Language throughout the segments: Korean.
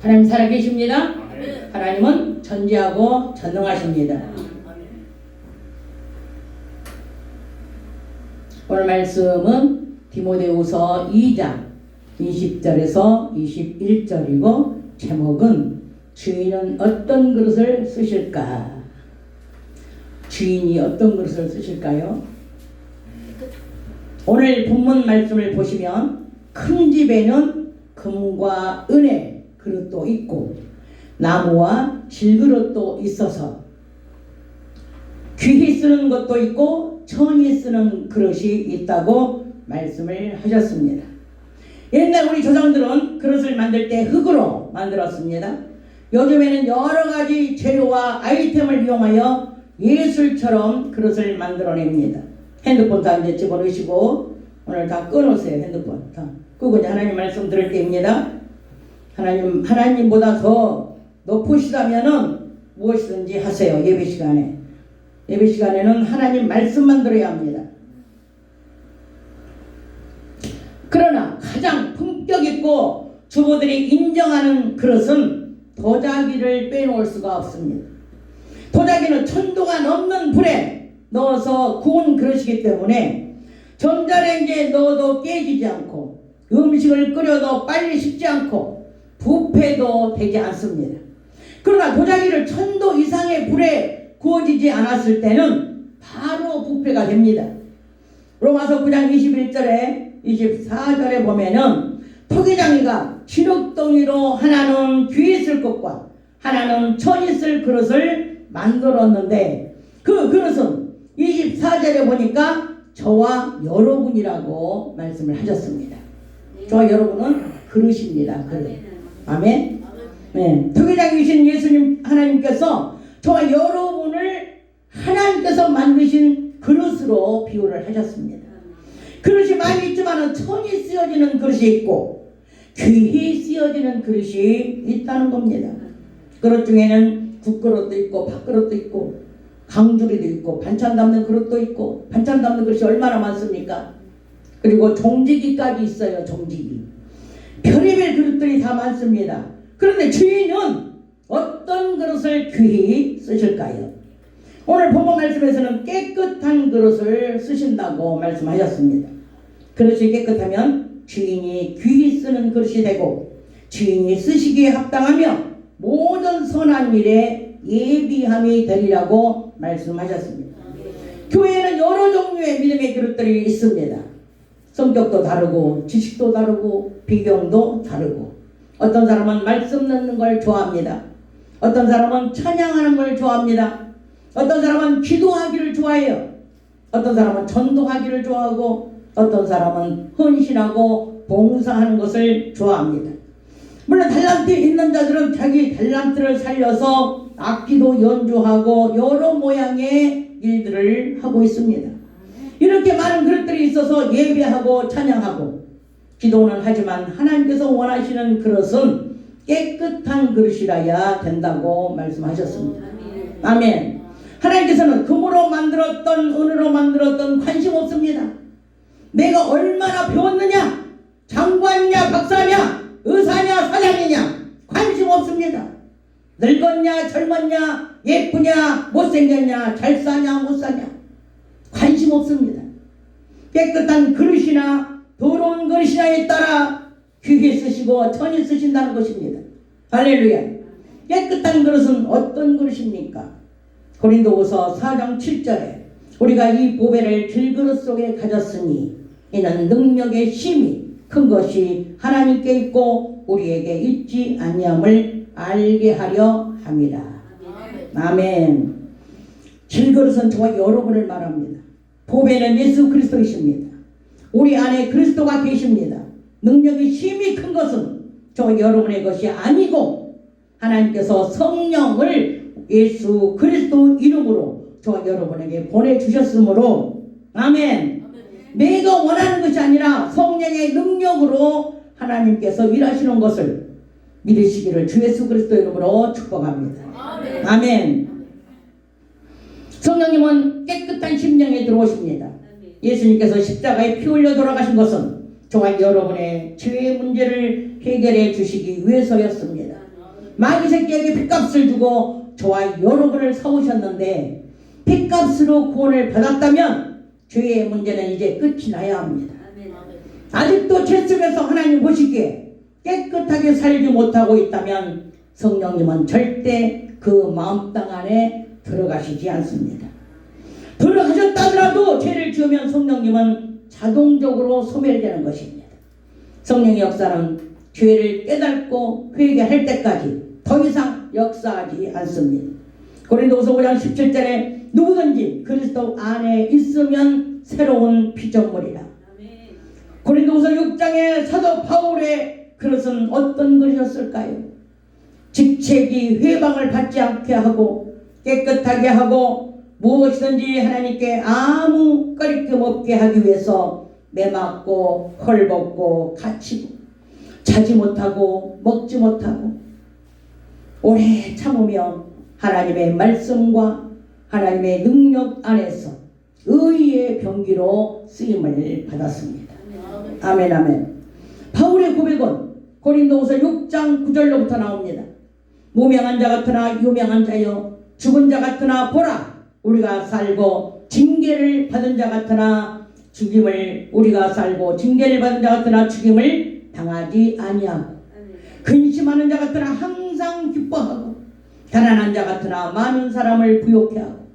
하나님 살아계십니다. 하나님은 전지하고 전능하십니다. 오늘 말씀은 디모데후서 2장 20절에서 21절이고 제목은 주인은 어떤 그릇을 쓰실까? 주인이 어떤 그릇을 쓰실까요? 오늘 본문 말씀을 보시면 큰 집에는 금과 은의 그릇도 있고 나무와 질그릇도 있어서 귀히 쓰는 것도 있고 천히 쓰는 그릇이 있다고 말씀을 하셨습니다. 옛날 우리 조상들은 그릇을 만들 때 흙으로 만들었습니다. 요즘에는 여러 가지 재료와 아이템을 이용하여 예술처럼 그릇을 만들어냅니다. 핸드폰 다 이제 집어넣으시고 오늘 다 끊으세요. 핸드폰 다 끄고 이제 하나님 말씀 들을 때입니다. 하나님보다 더 높으시다면은 무엇이든지 하세요. 예배 시간에. 예배 시간에는 하나님 말씀만 들어야 합니다. 그러나 가장 품격 있고 주부들이 인정하는 그릇은 도자기를 빼놓을 수가 없습니다. 도자기는 천도가 넘는 불에 넣어서 구운 그릇이기 때문에 전자레인지에 넣어도 깨지지 않고 음식을 끓여도 빨리 식지 않고 부패도 되지 않습니다. 그러나 도자기를 1000도 이상의 불에 구워지지 않았을 때는 바로 부패가 됩니다. 로마서 9장 21절에 24절에 보면은 토기장이가 진흙덩이로 하나는 귀에 쓸 것과 하나는 천이 쓸 그릇을 만들었는데 그 그릇은 24절에 보니까 저와 여러분이라고 말씀을 하셨습니다. 저와 여러분은 그릇입니다. 그릇. 아멘. 네. 토기장이신 예수님 하나님께서 저와 여러분을 하나님께서 만드신 그릇으로 비유를 하셨습니다. 그릇이 많이 있지만 천이 쓰여지는 그릇이 있고 귀히 쓰여지는 그릇이 있다는 겁니다. 그릇 중에는 국그릇도 있고 밥그릇도 있고 강주리도 있고 반찬 담는 그릇도 있고 반찬 담는 그릇이 얼마나 많습니까? 그리고 종지기까지 있어요. 종지기. 별의별 그릇들이 다 많습니다. 그런데 주인은 어떤 그릇을 귀히 쓰실까요? 오늘 본문 말씀에서는 깨끗한 그릇을 쓰신다고 말씀하셨습니다. 그릇이 깨끗하면 주인이 귀히 쓰는 그릇이 되고 주인이 쓰시기에 합당하며 모든 선한 일에 예비함이 되리라고 말씀하셨습니다. 교회에는 여러 종류의 믿음의 그릇들이 있습니다. 성격도 다르고 지식도 다르고 비경도 다르고 어떤 사람은 말씀 듣는 걸 좋아합니다. 어떤 사람은 찬양하는 걸 좋아합니다. 어떤 사람은 기도하기를 좋아해요. 어떤 사람은 전도하기를 좋아하고 어떤 사람은 헌신하고 봉사하는 것을 좋아합니다. 물론 달란트 있는 자들은 자기 달란트를 살려서 악기도 연주하고 여러 모양의 일들을 하고 있습니다. 이렇게 많은 그릇들이 있어서 예배하고 찬양하고 기도는 하지만 하나님께서 원하시는 그릇은 깨끗한 그릇이라야 된다고 말씀하셨습니다. 아멘. 하나님께서는 금으로 만들었던 은으로 만들었던 관심 없습니다. 내가 얼마나 배웠느냐, 장관이냐 박사냐 의사냐 사장이냐 관심 없습니다. 늙었냐 젊었냐 예쁘냐 못생겼냐 잘 사냐 못 사냐 관심 없습니다. 깨끗한 그릇이나 더러운 그릇이냐에 따라 귀히 쓰시고 천히 쓰신다는 것입니다. 할렐루야. 깨끗한 그릇은 어떤 그릇입니까? 고린도후서 4장 7절에 우리가 이 보배를 질그릇 속에 가졌으니 이는 능력의 힘이 큰 것이 하나님께 있고 우리에게 있지 아니함을 알게 하려 함이라. 아멘. 질그릇은 저와 여러분을 말합니다. 보배는 예수 그리스도이십니다. 우리 안에 그리스도가 계십니다. 능력이 힘이 큰 것은 저와 여러분의 것이 아니고 하나님께서 성령을 예수 그리스도 이름으로 저와 여러분에게 보내주셨으므로 아멘. 내가 원하는 것이 아니라 성령의 능력으로 하나님께서 일하시는 것을 믿으시기를 주 예수 그리스도 이름으로 축복합니다. 아멘. 성령님은 깨끗한 심령에 들어오십니다. 예수님께서 십자가에 피 흘려 돌아가신 것은 저와 여러분의 죄의 문제를 해결해 주시기 위해서였습니다. 마귀 새끼에게 핏값을 주고 저와 여러분을 사오셨는데 핏값으로 구원을 받았다면 죄의 문제는 이제 끝이 나야 합니다. 아직도 죄 속에서 하나님 보시기에 깨끗하게 살지 못하고 있다면 성령님은 절대 그 마음 땅 안에 들어가시지 않습니다. 들어가셨다 하더라도 죄를 지으면 성령님은 자동적으로 소멸되는 것입니다. 성령의 역사는 죄를 깨닫고 회개할 때까지 더 이상 역사하지 않습니다. 고린도후서 5장 17절에 누구든지 그리스도 안에 있으면 새로운 피조물이라. 고린도후서 6장에 사도 바울의 그릇은 어떤 것이었을까요? 직책이 회방을 받지 않게 하고 깨끗하게 하고 무엇이든지 하나님께 아무 꺼리낌 없게 하기 위해서 매맞고 헐벗고 갇히고 자지 못하고 먹지 못하고 오래 참으며 하나님의 말씀과 하나님의 능력 안에서 의의 병기로 쓰임을 받았습니다. 아멘 아멘. 바울의 고백은 고린도후서 6장 9절로부터 나옵니다. 무명한 자 같으나 유명한 자여 죽은 자 같으나 보라 우리가 살고 징계를 받은 자 같으나 죽임을 우리가 살고 징계를 받은 자 같으나 죽임을 당하지 아니하고 근심하는 자 같으나 항상 기뻐하고 가난한 자 같으나 많은 사람을 부욕해 하고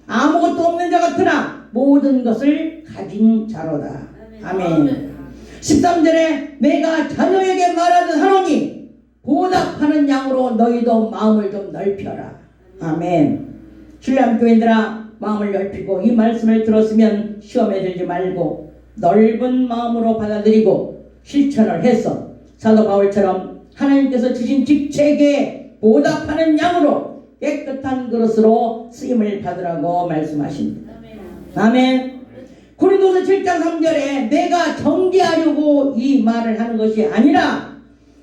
아무것도 없는 자 같으나 모든 것을 가진 자로다. 아멘. 13절에 내가 자녀에게 말하듯 하노니 보답하는 양으로 너희도 마음을 좀 넓혀라. 아멘. 신랑교인들아 마음을 넓히고 이 말씀을 들었으면 시험에 들지 말고 넓은 마음으로 받아들이고 실천을 해서 사도 바울처럼 하나님께서 주신 직책에 보답하는 양으로 깨끗한 그릇으로 쓰임을 받으라고 말씀하십니다. 아멘. 고린도서 7장 3절에 내가 정죄하려고 이 말을 하는 것이 아니라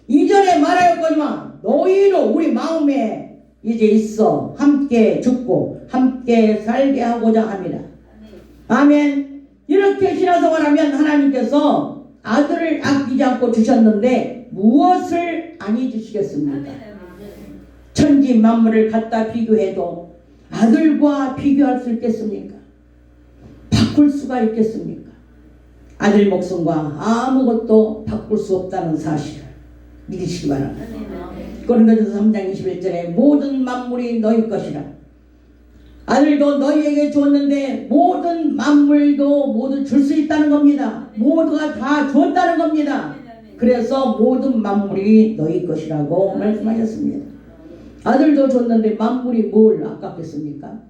이전에 말하였거니와 너희로 우리 마음에 이제 있어 함께 죽고 함께 살게 하고자 합니다. 아멘. 이렇게 신앙생활하면 하나님께서 아들을 아끼지 않고 주셨는데 무엇을 안 해주시겠습니까? 천지 만물을 갖다 비교해도 아들과 비교할 수 있겠습니까? 바꿀 수가 있겠습니까? 아들 목숨과 아무것도 바꿀 수 없다는 사실을 믿으시기 바랍니다. 고린도전서 3장 21절에 모든 만물이 너희 것이라. 아들도 너희에게 주었는데 모든 만물도 모두 줄 수 있다는 겁니다. 모두가 다 줬다는 겁니다. 그래서 모든 만물이 너희 것이라고 말씀하셨습니다. 아들도 줬는데 만물이 뭘 아깝겠습니까?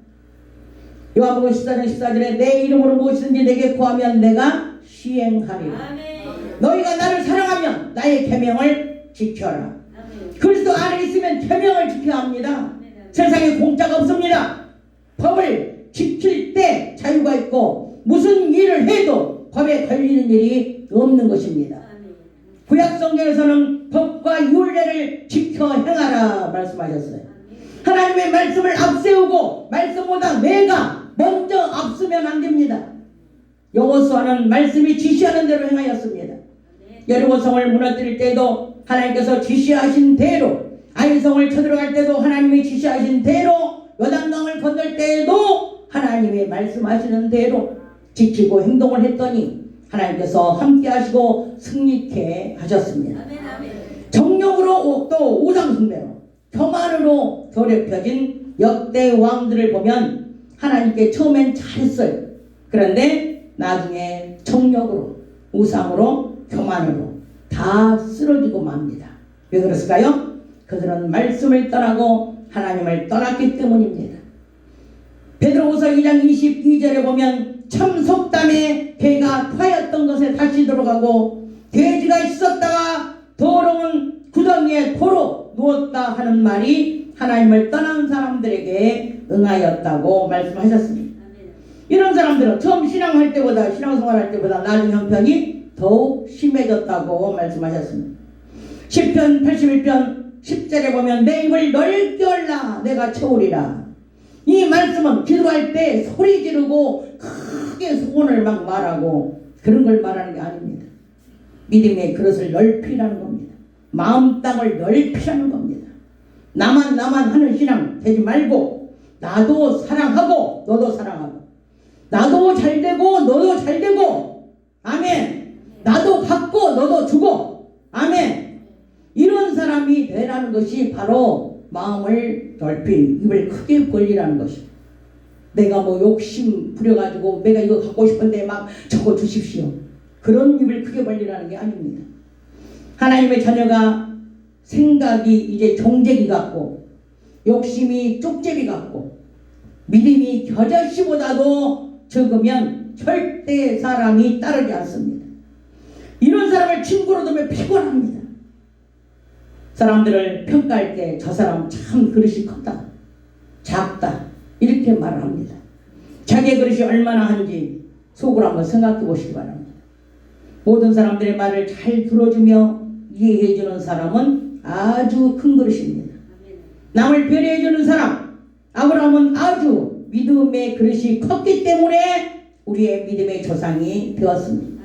요한복음 14장 14절에 내 이름으로 무엇이든지 내게 구하면 내가 시행하리라. 너희가 나를 사랑하면 나의 계명을 지켜라. 그리스도 안에 있으면 계명을 지켜야 합니다. 세상에 공짜가 없습니다. 법을 지킬 때 자유가 있고 무슨 일을 해도 법에 걸리는 일이 없는 것입니다. 구약 성경에서는 법과 율례를 지켜 행하라 말씀하셨어요. 하나님의 말씀을 앞세우고 말씀보다 내가 먼저 앞서면 안 됩니다. 여호수아는 말씀이 지시하는 대로 행하였습니다. 여리고성을 무너뜨릴 때도 하나님께서 지시하신 대로, 아이성을 쳐들어갈 때도 하나님이 지시하신 대로, 요단강을 건널 때에도 하나님이 말씀하시는 대로 지키고 행동을 했더니 하나님께서 함께 하시고 승리케 하셨습니다. 정령으로 또 우상숭배로 교만으로 더럽혀진 역대 왕들을 보면 하나님께 처음엔 잘했어요. 그런데 나중에 정력으로 우상으로 교만으로 다 쓰러지고 맙니다. 왜 그랬을까요? 그들은 말씀을 떠나고 하나님을 떠났기 때문입니다. 베드로후서 2장 22절에 보면 참 속담에 개가 파였던 것에 다시 들어가고 돼지가 있었다가 더러운 구덩이에 도로 누웠다 하는 말이 하나님을 떠난 사람들에게 응하였다고 말씀하셨습니다. 이런 사람들은 처음 신앙할 때보다 신앙생활할 때보다 나중 형편이 더욱 심해졌다고 말씀하셨습니다. 시편 81편 10절에 보면 내 입을 넓게 열라 내가 채우리라. 이 말씀은 기도할 때 소리 지르고 크게 소원을 막 말하고 그런 걸 말하는 게 아닙니다. 믿음의 그릇을 넓히라는 겁니다. 마음 땅을 넓히라는 겁니다. 나만 하는 신앙 되지 말고 나도 사랑하고 너도 사랑하고 나도 잘 되고 너도 잘 되고 아멘. 나도 갖고 너도 주고 아멘. 이런 사람이 되라는 것이 바로 마음을 넓힌 입을 크게 벌리라는 것이에요. 내가 뭐 욕심 부려가지고 내가 이거 갖고 싶은데 막 저거 주십시오. 그런 입을 크게 벌리라는 게 아닙니다. 하나님의 자녀가 생각이 이제 종제기 같고 욕심이 쪽제비 같고 믿음이 겨자씨보다도 적으면 절대 사랑이 따르지 않습니다. 이런 사람을 친구로 두면 피곤합니다. 사람들을 평가할 때 저 사람 참 그릇이 컸다, 작다 이렇게 말을 합니다. 자기의 그릇이 얼마나 한지 속으로 한번 생각해 보시기 바랍니다. 모든 사람들의 말을 잘 들어주며 이해해 주는 사람은 아주 큰 그릇입니다. 남을 배려해 주는 사람, 아브라함은 아주 믿음의 그릇이 컸기 때문에 우리의 믿음의 조상이 되었습니다.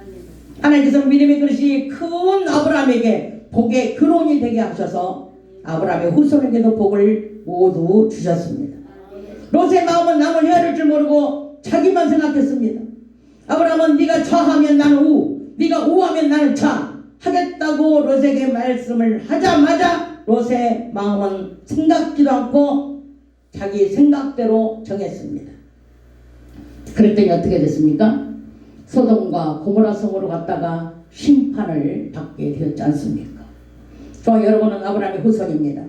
하나님께서 믿음의 그릇이 큰 아브라함에게 복의 근원이 되게 하셔서 아브라함의 후손에게도 복을 모두 주셨습니다. 롯의 마음은 남을 헤아릴 줄 모르고 자기만 생각했습니다. 아브라함은 네가 좌하면 나는 우, 네가 우하면 나는 좌 하겠다고 롯에게 말씀을 하자마자 롯의 마음은 생각지도 않고 자기 생각대로 정했습니다. 그랬더니 어떻게 됐습니까? 소돔과 고모라 성으로 갔다가 심판을 받게 되었지 않습니까? 저와 여러분은 아브라함의 후손입니다.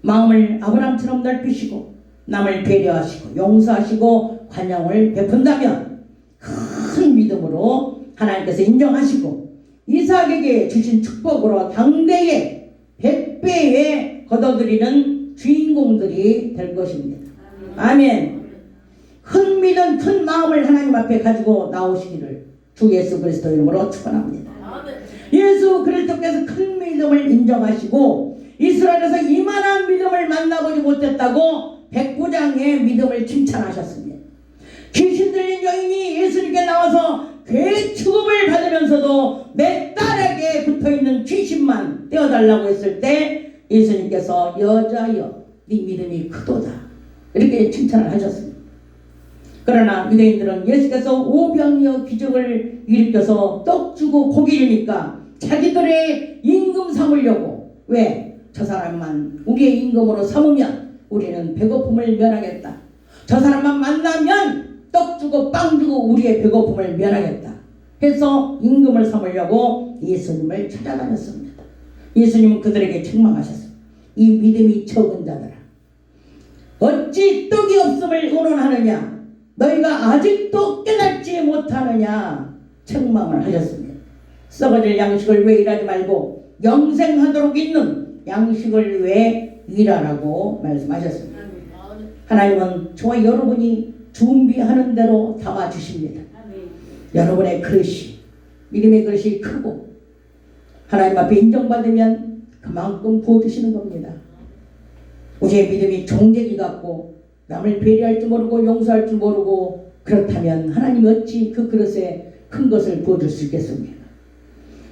마음을 아브라함처럼 넓히시고 남을 배려하시고 용서하시고 관용을 베푼다면 큰 믿음으로 하나님께서 인정하시고 이삭에게 주신 축복으로 당대에 100배에 거둬들이는 주인공들이 될 것입니다. 아멘. 큰 믿음, 큰 마음을 하나님 앞에 가지고 나오시기를 주 예수 그리스도 이름으로 축원합니다. 예수 그리스도께서 큰 믿음을 인정하시고 이스라엘에서 이만한 믿음을 만나보지 못했다고 백부장의 믿음을 칭찬하셨습니다. 귀신 들린 여인이 예수님께 나와서 괴 취급을 받으면서도 내 딸에게 붙어있는 귀신만 떼어달라고 했을 때 예수님께서 여자여 네 믿음이 크도다 이렇게 칭찬을 하셨습니다. 그러나 유대인들은 예수께서 오병이어 기적을 일으켜서 떡 주고 고기 주니까 자기들의 임금 삼으려고 왜? 저 사람만 우리의 임금으로 삼으면 우리는 배고픔을 면하겠다. 저 사람만 만나면 떡 주고 빵 주고 우리의 배고픔을 면하겠다. 해서 임금을 삼으려고 예수님을 찾아다녔습니다. 예수님은 그들에게 책망하셨습니다. 이 믿음이 적은 자들아 어찌 떡이 없음을 의논하느냐 너희가 아직도 깨닫지 못하느냐 책망을 하셨습니다. 썩어질 양식을 왜 일하지 말고 영생하도록 있는 양식을 왜 일하라고 말씀하셨습니다. 하나님은 저와 여러분이 준비하는 대로 담아주십니다. 여러분의 그릇이 믿음의 그릇이 크고 하나님 앞에 인정받으면 그만큼 부어주시는 겁니다. 우리의 믿음이 종제기 같고 남을 배려할 줄 모르고 용서할 줄 모르고 그렇다면 하나님이 어찌 그 그릇에 큰 것을 부어줄 수 있겠습니까?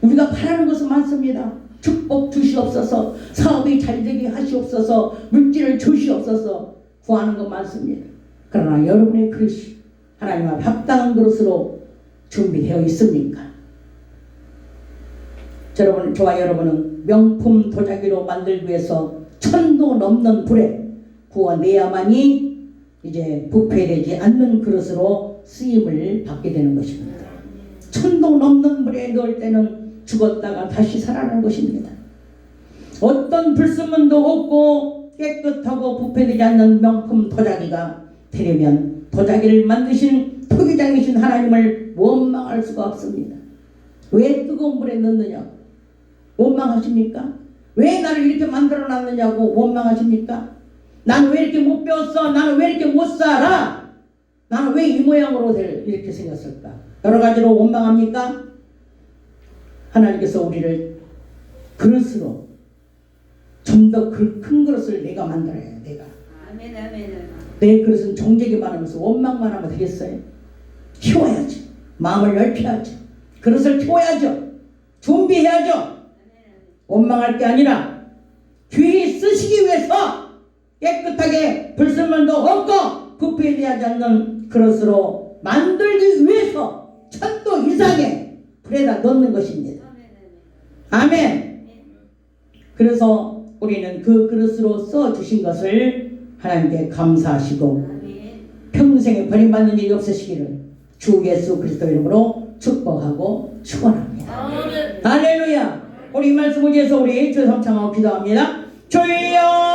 우리가 바라는 것은 많습니다. 축복 주시옵소서, 사업이 잘되게 하시옵소서, 물질을 주시옵소서 구하는 것 많습니다. 그러나 여러분의 그릇이 하나님 앞에 합당한 그릇으로 준비되어 있습니까? 저와 여러분은 명품 도자기로 만들기 위해서 천도 넘는 불에 구워내야만이 이제 부패되지 않는 그릇으로 쓰임을 받게 되는 것입니다. 천도 넘는 불에 넣을 때는 죽었다가 다시 살아나는 것입니다. 어떤 불순물도 없고 깨끗하고 부패되지 않는 명품 도자기가 되려면 도자기를 만드신 토기장이신 하나님을 원망할 수가 없습니다. 왜 뜨거운 불에 넣느냐고 원망하십니까? 왜 나를 이렇게 만들어 놨느냐고 원망하십니까? 나는 왜 이렇게 못 배웠어? 나는 왜 이렇게 못 살아? 나는 왜 이 모양으로 이렇게 생겼을까? 여러 가지로 원망합니까? 하나님께서 우리를 그릇으로 좀 더 큰 그릇을 내가 만들어야 해. 내가 아멘, 아멘. 내 그릇은 종제기만 하면서 원망만 하면 되겠어요? 키워야죠. 마음을 넓혀야죠. 그릇을 키워야죠. 준비해야죠. 원망할 게 아니라 귀히 쓰시기 위해서 불순물도 없고 부패되지 않는 그릇으로 만들기 위해서 천도 이상의 불에다 넣는 것입니다. 아멘. 그래서 우리는 그 그릇으로 써주신 것을 하나님께 감사하시고 평생에 버림받는 일이 없으시기를 주 예수 그리스도 이름으로 축복하고 축원합니다. 할렐루야. 우리 이 말씀을 위해서 우리 주성창하고 기도합니다. 주여